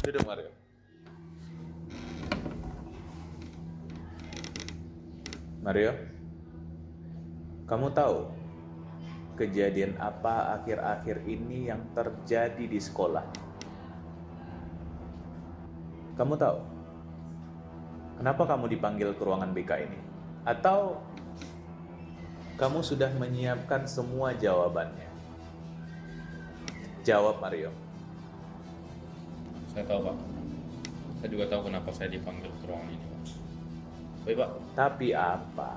Duduk Mario. Mario, kamu tahu kejadian apa akhir-akhir ini yang terjadi di sekolah? Kamu tahu kenapa kamu dipanggil ke ruangan BK ini? Atau kamu sudah menyiapkan semua jawabannya? Jawab Mario. Saya tahu Pak. Saya juga tahu kenapa saya dipanggil ke ruangan ini Pak. Baik Pak. Tapi apa?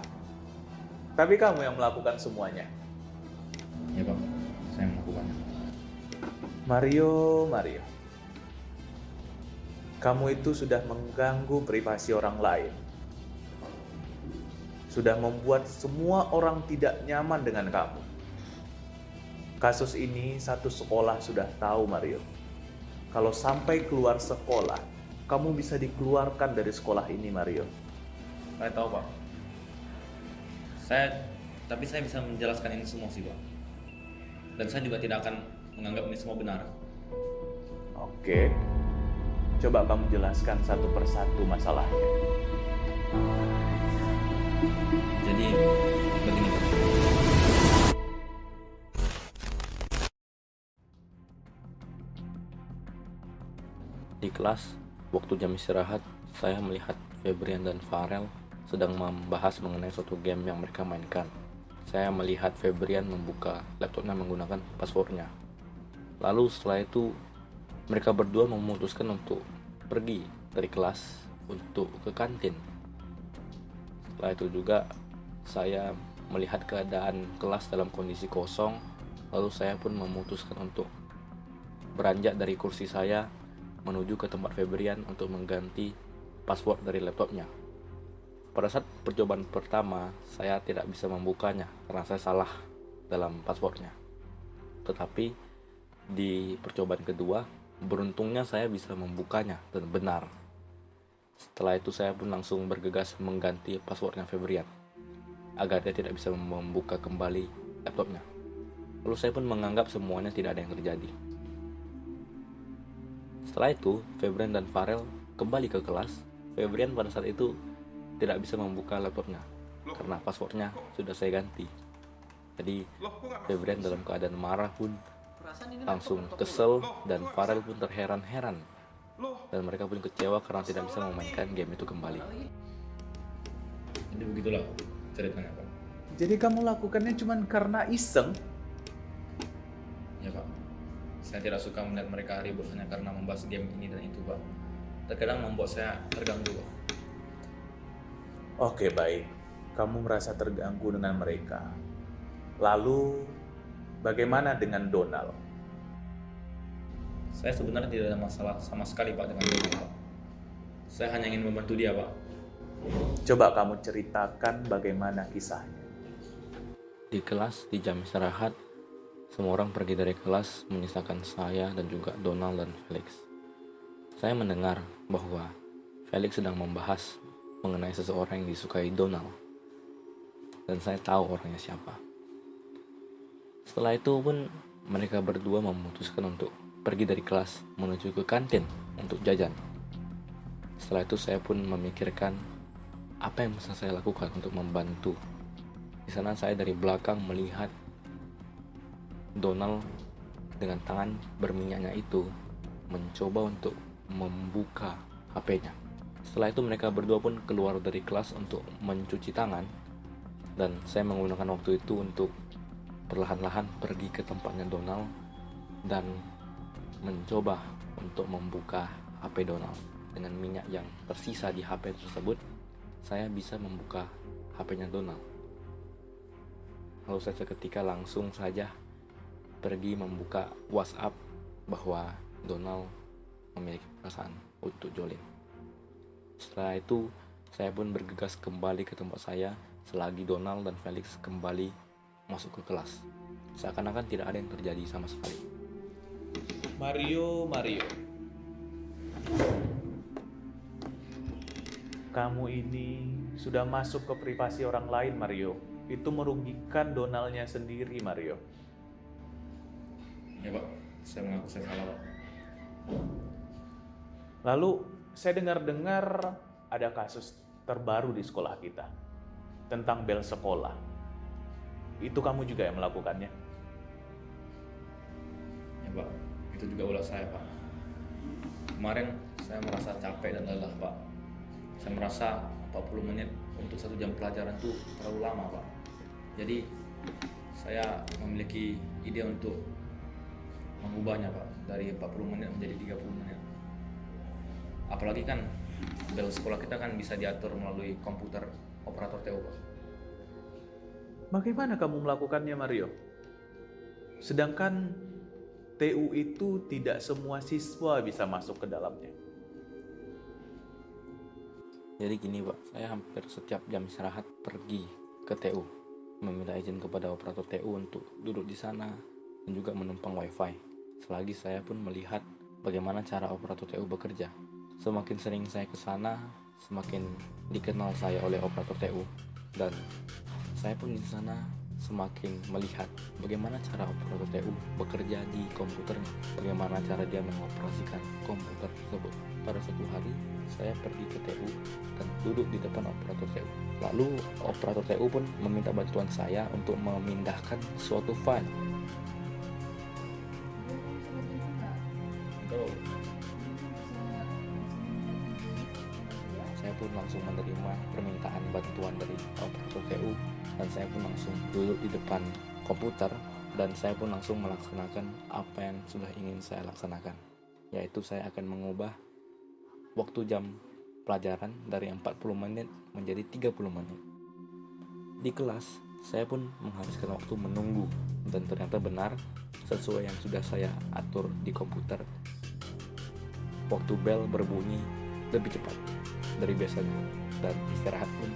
Tapi kamu yang melakukan semuanya. Ya Pak, saya melakukannya. Mario. Kamu itu sudah mengganggu privasi orang lain. Sudah membuat semua orang tidak nyaman dengan kamu. Kasus ini satu sekolah sudah tahu, Mario. Kalau sampai keluar sekolah, kamu bisa dikeluarkan dari sekolah ini, Mario. Saya tahu Pak. Tapi saya bisa menjelaskan ini semua sih Pak. Dan saya juga tidak akan menganggap ini semua benar. Oke. Coba kamu jelaskan satu persatu masalahnya. Jadi begini Pak. Di kelas, waktu jam istirahat, saya melihat Febrian dan Farel sedang membahas mengenai suatu game yang mereka mainkan. Saya melihat Febrian membuka laptopnya menggunakan passwordnya. Lalu setelah itu, mereka berdua memutuskan untuk pergi dari kelas untuk ke kantin. Setelah itu juga, saya melihat keadaan kelas dalam kondisi kosong. Lalu saya pun memutuskan untuk beranjak dari kursi saya menuju ke tempat Febrian untuk mengganti password dari laptopnya. Pada saat percobaan pertama, saya tidak bisa membukanya karena saya salah dalam passwordnya. Tetapi di percobaan kedua, beruntungnya saya bisa membukanya dan benar. Setelah itu saya pun langsung bergegas mengganti passwordnya Febrian agar dia tidak bisa membuka kembali laptopnya. Lalu saya pun menganggap semuanya tidak ada yang terjadi. Setelah itu, Febrian dan Farel kembali ke kelas. Febrian pada saat itu tidak bisa membuka laptopnya karena passwordnya sudah saya ganti. Jadi Febrian dalam keadaan marah pun langsung kesel dan Farel pun terheran-heran dan mereka pun kecewa karena tidak bisa memainkan game itu kembali. Jadi begitulah ceritanya Pak. Jadi kamu lakukannya cuma karena iseng? Ya Pak, saya tidak suka melihat mereka ribut hanya karena membahas game ini dan itu Pak. Terkadang membuat saya terganggu Pak. Oke, baik. Kamu merasa terganggu dengan mereka. Lalu, bagaimana dengan Donald? Saya sebenarnya tidak ada masalah sama sekali Pak dengan dia Pak. Saya hanya ingin membantu dia Pak. Coba kamu ceritakan bagaimana kisahnya. Di kelas, di jam istirahat, semua orang pergi dari kelas menyisakan saya dan juga Donald dan Felix. Saya mendengar bahwa Felix sedang membahas mengenai seseorang yang disukai Donald. Dan saya tahu orangnya siapa. Setelah itu pun mereka berdua memutuskan untuk pergi dari kelas menuju ke kantin untuk jajan. Setelah itu saya pun memikirkan apa yang bisa saya lakukan untuk membantu. Di sana saya dari belakang melihat Donald dengan tangan berminyaknya itu mencoba untuk membuka HP-nya. Setelah itu mereka berdua pun keluar dari kelas untuk mencuci tangan dan saya menggunakan waktu itu untuk perlahan-lahan pergi ke tempatnya Donald dan mencoba untuk membuka HP Donald. Dengan minyak yang tersisa di HP tersebut, saya bisa membuka HP-nya Donald. Lalu saya seketika langsung saja pergi membuka WhatsApp bahwa Donald memiliki perasaan untuk Jolene. Setelah itu, saya pun bergegas kembali ke tempat saya selagi Donald dan Felix kembali masuk ke kelas. Seakan-akan tidak ada yang terjadi sama sekali. Mario. Kamu ini sudah masuk ke privasi orang lain, Mario. Itu merugikan Donaldnya sendiri, Mario. Ya Pak, saya mengaku saya salah Pak. Lalu saya dengar-dengar ada kasus terbaru di sekolah kita tentang bel sekolah. Itu kamu juga yang melakukannya? Ya Pak, itu juga ulah saya Pak. Kemarin saya merasa capek dan lelah Pak. Saya merasa 40 menit untuk 1 jam pelajaran itu terlalu lama Pak. Jadi saya memiliki ide untuk mengubahnya Pak, dari 40 menit menjadi 30 menit. Apalagi kan bel sekolah kita kan bisa diatur melalui komputer operator TU Pak. Bagaimana kamu melakukannya, Mario? Sedangkan TU itu tidak semua siswa bisa masuk ke dalamnya. Jadi gini Pak, saya hampir setiap jam istirahat pergi ke TU, meminta izin kepada operator TU untuk duduk di sana dan juga menumpang wifi. Selagi saya pun melihat bagaimana cara operator TU bekerja. Semakin sering saya ke sana, semakin dikenal saya oleh operator TU, dan saya pun di sana semakin melihat bagaimana cara operator TU bekerja di komputernya, bagaimana cara dia mengoperasikan komputer tersebut. Pada suatu hari saya pergi ke TU dan duduk di depan operator TU. Lalu operator TU pun meminta bantuan saya untuk memindahkan suatu file. Saya pun langsung menerima permintaan bantuan dari operator TU, dan saya pun langsung duduk di depan komputer dan saya pun langsung melaksanakan apa yang sudah ingin saya laksanakan, yaitu saya akan mengubah waktu jam pelajaran dari 40 menit menjadi 30 menit. Di kelas, saya pun menghabiskan waktu menunggu, dan ternyata benar sesuai yang sudah saya atur di komputer. Waktu bel berbunyi lebih cepat dari biasanya, dan istirahat pun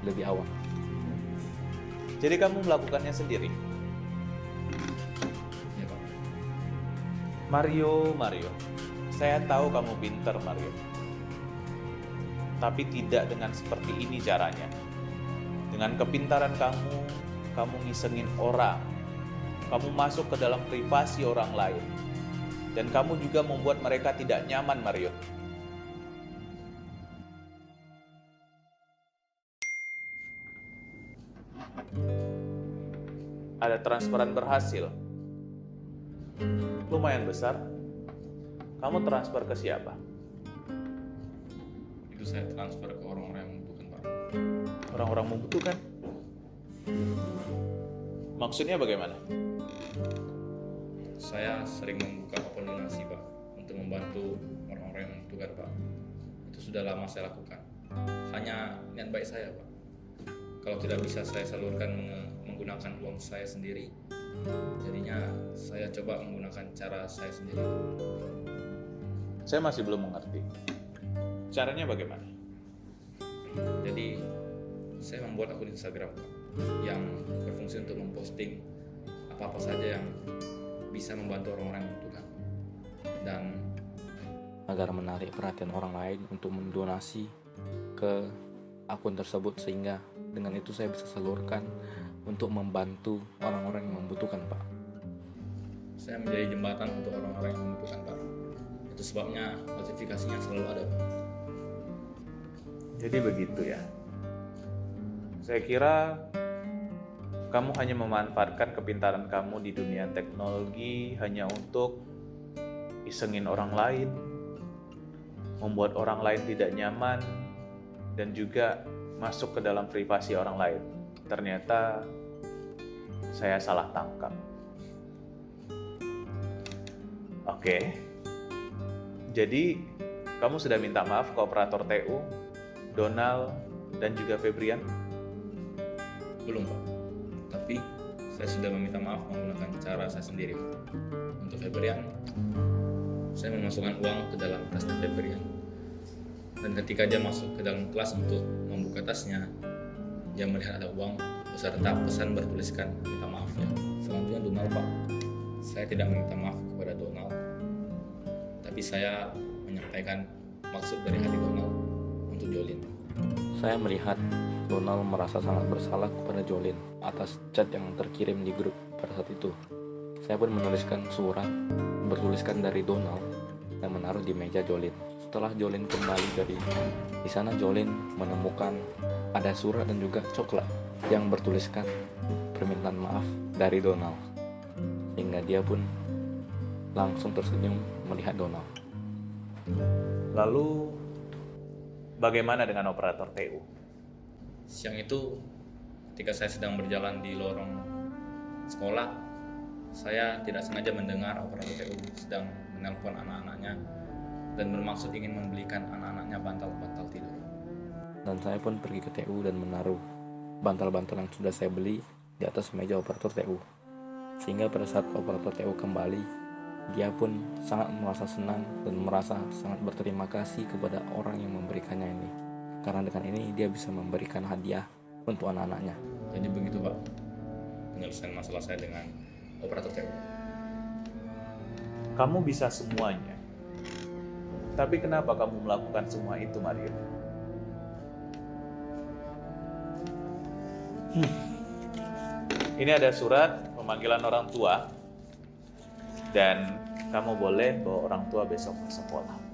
lebih awal. Jadi kamu melakukannya sendiri? Ya Pak. Mario, saya tahu kamu pinter, Mario. Tapi tidak dengan seperti ini caranya. Dengan kepintaran kamu ngisengin orang. Kamu masuk ke dalam privasi orang lain. Dan kamu juga membuat mereka tidak nyaman, Mario. Ada transferan berhasil. Lumayan besar. Kamu transfer ke siapa? Itu saya transfer ke orang-orang yang membutuhkan Pak. Orang-orang membutuhkan? Maksudnya bagaimana? Saya sering membuka open donasi Pak, untuk membantu orang-orang yang membutuhkan Pak. Itu sudah lama saya lakukan. Hanya niat baik saya Pak. Kalau tidak bisa saya salurkan menggunakan uang saya sendiri, jadinya saya coba menggunakan cara saya sendiri. Saya masih belum mengerti. Caranya bagaimana? Jadi saya membuat akun Instagram Pak, yang berfungsi untuk memposting apa-apa saja yang bisa membantu orang-orang yang membutuhkan, dan agar menarik perhatian orang lain untuk mendonasi ke akun tersebut, sehingga dengan itu saya bisa salurkan untuk membantu orang-orang yang membutuhkan Pak. Saya menjadi jembatan untuk orang-orang yang membutuhkan Pak. Itu sebabnya notifikasinya selalu ada Pak. Jadi begitu ya. Saya kira kamu hanya memanfaatkan kepintaran kamu di dunia teknologi hanya untuk isengin orang lain, membuat orang lain tidak nyaman, dan juga masuk ke dalam privasi orang lain. Ternyata saya salah tangkap. Oke. Jadi kamu sudah minta maaf ke operator TU, Donald, dan juga Febrian? Belum Pak, tapi saya sudah meminta maaf menggunakan cara saya sendiri Pak. Untuk Febrian, saya memasukkan uang ke dalam tas Febrian, dan ketika dia masuk ke dalam kelas untuk membuka tasnya, dia melihat ada uang beserta pesan bertuliskan minta maaf ya. Selanjutnya Donald Pak, saya tidak meminta maaf kepada Donald, tapi saya menyampaikan maksud dari hati Donald untuk Jolin. Saya melihat Donald merasa sangat bersalah kepada Jolin atas chat yang terkirim di grup pada saat itu. Saya pun menuliskan surat bertuliskan dari Donald dan menaruh di meja Jolin. setelah Jolin kembali dari di sana, Jolin menemukan ada surat dan juga coklat yang bertuliskan permintaan maaf dari Donald, hingga dia pun langsung tersenyum melihat Donald. Lalu bagaimana dengan operator TU? Siang itu ketika saya sedang berjalan di lorong sekolah, saya tidak sengaja mendengar operator TU sedang menelpon anak-anaknya dan bermaksud ingin membelikan anak-anaknya bantal-bantal tidur. Dan saya pun pergi ke TU dan menaruh bantal-bantal yang sudah saya beli di atas meja operator TU. Sehingga pada saat operator TU kembali, dia pun sangat merasa senang dan merasa sangat berterima kasih kepada orang yang memberikannya ini. Karena dengan ini dia bisa memberikan hadiah untuk anak-anaknya. Jadi begitu Pak, penyelesaian masalah saya dengan operator TU. Kamu bisa semuanya. Tapi kenapa kamu melakukan semua itu, Mario? Ini ada surat pemanggilan orang tua, dan kamu boleh bawa orang tua besok ke sekolah.